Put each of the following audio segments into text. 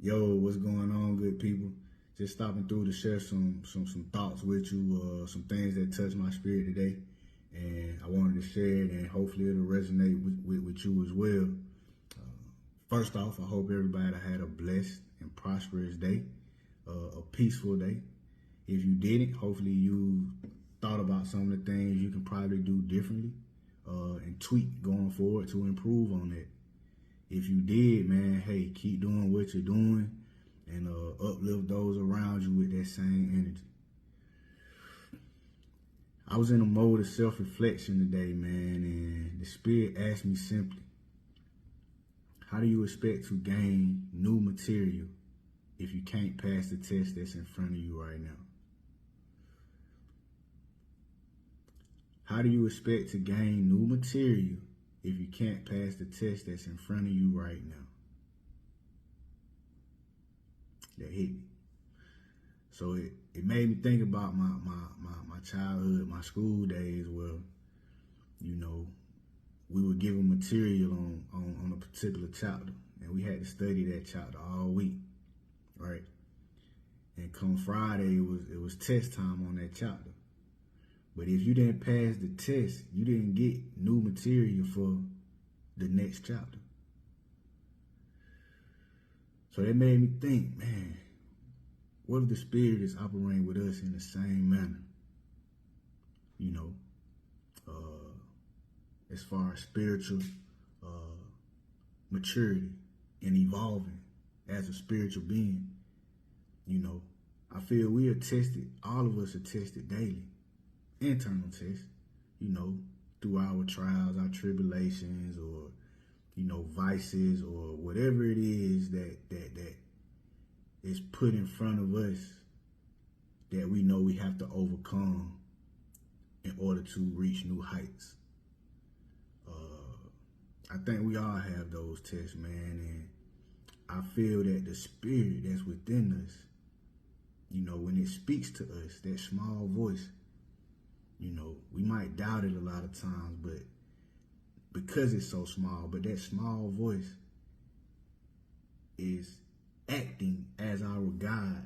Yo, what's going on, good people? Just stopping through to share some thoughts with you, some things that touched my spirit today, and I wanted to share it, and hopefully it'll resonate with you as well. First off, I hope everybody had a blessed and prosperous day, a peaceful day. If you didn't, hopefully you thought about some of the things you can probably do differently and tweak going forward to improve on it. If you did, man, hey, keep doing what you're doing and uplift those around you with that same energy. I was in a mode of self-reflection today, man, and the spirit asked me simply, how do you expect to gain new material if you can't pass the test that's in front of you right now? How do you expect to gain new material if you can't pass the test that's in front of you right now? That hit me. So it made me think about my childhood, my school days where, you know, we were given material on a particular chapter, and we had to study that chapter all week, right? And come Friday, it was test time on that chapter. But if you didn't pass the test, you didn't get new material for the next chapter. So that made me think, man, what if the Spirit is operating with us in the same manner? You know, as far as spiritual maturity and evolving as a spiritual being. You know, I feel we are tested, all of us are tested daily. Internal tests, you know, through our trials, our tribulations, or, you know, vices, or whatever it is that is put in front of us that we know we have to overcome in order to reach new heights. I think we all have those tests, man, and I feel that the spirit that's within us, you know, when it speaks to us, that small voice, you know, we might doubt it a lot of times, but because it's so small, but that small voice is acting as our guide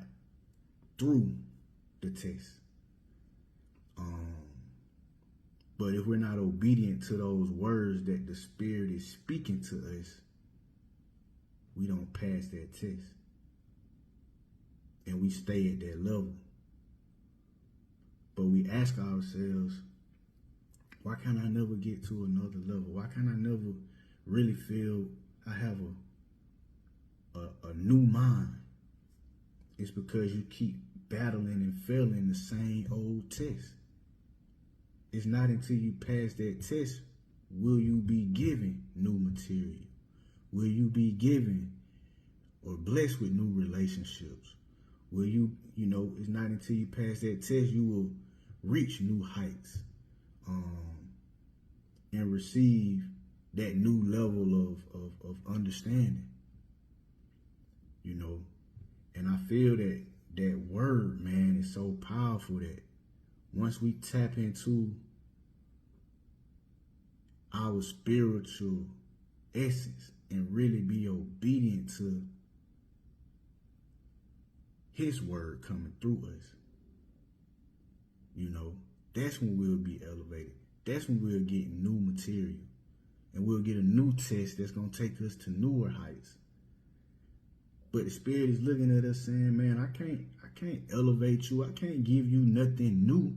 through the test. But if we're not obedient to those words that the Spirit is speaking to us, we don't pass that test. And we stay at that level. But we ask ourselves, why can't I never get to another level? Why can't I never really feel I have a new mind? It's because you keep battling and failing the same old test. It's not until you pass that test will you be given new material. Will you be given or blessed with new relationships? Will you, you know, it's not until you pass that test you will reach new heights and receive that new level of understanding, you know. And I feel that word, man, is so powerful that once we tap into our spiritual essence and really be obedient to His word coming through us, you know, that's when we'll be elevated. That's when we'll get new material. And we'll get a new test that's going to take us to newer heights. But the Spirit is looking at us saying, man, I can't elevate you. I can't give you nothing new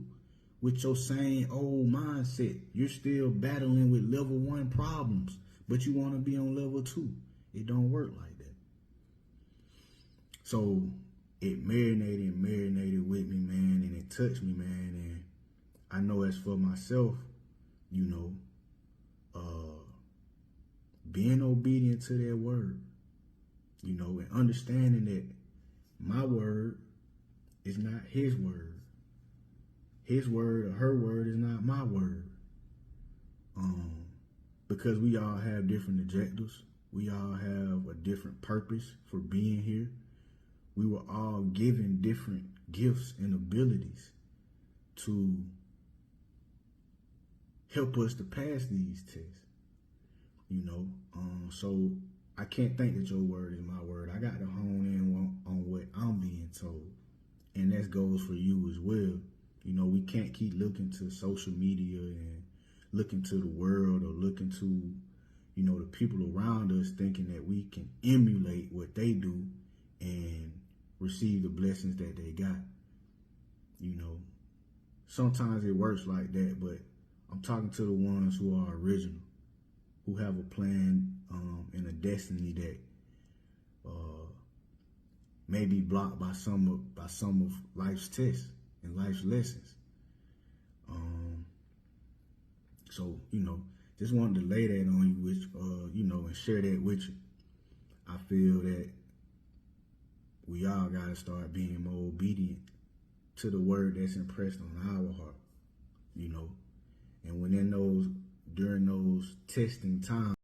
with your same old mindset. You're still battling with level 1 problems, but you want to be on level 2. It don't work like that. So it marinated with me, man, and it touched me, man. And I know as for myself, you know, being obedient to that word, you know, and understanding that my word is not His word. His word or her word is not my word. Because we all have different objectives. We all have a different purpose for being here. We were all given different gifts and abilities to help us to pass these tests, you know. So I can't think that your word is my word. I got to hone that goes for you as well. You know, we can't keep looking to social media and looking to the world or looking to, you know, the people around us thinking that we can emulate what they do and receive the blessings that they got. You know, sometimes it works like that, but I'm talking to the ones who are original, who have a plan and a destiny that may be blocked by some of life's tests and life's lessons. So, you know, just wanted to lay that on you, which, you know, and share that with you. I feel that we all got to start being more obedient to the word that's impressed on our heart, you know. And when during those testing times,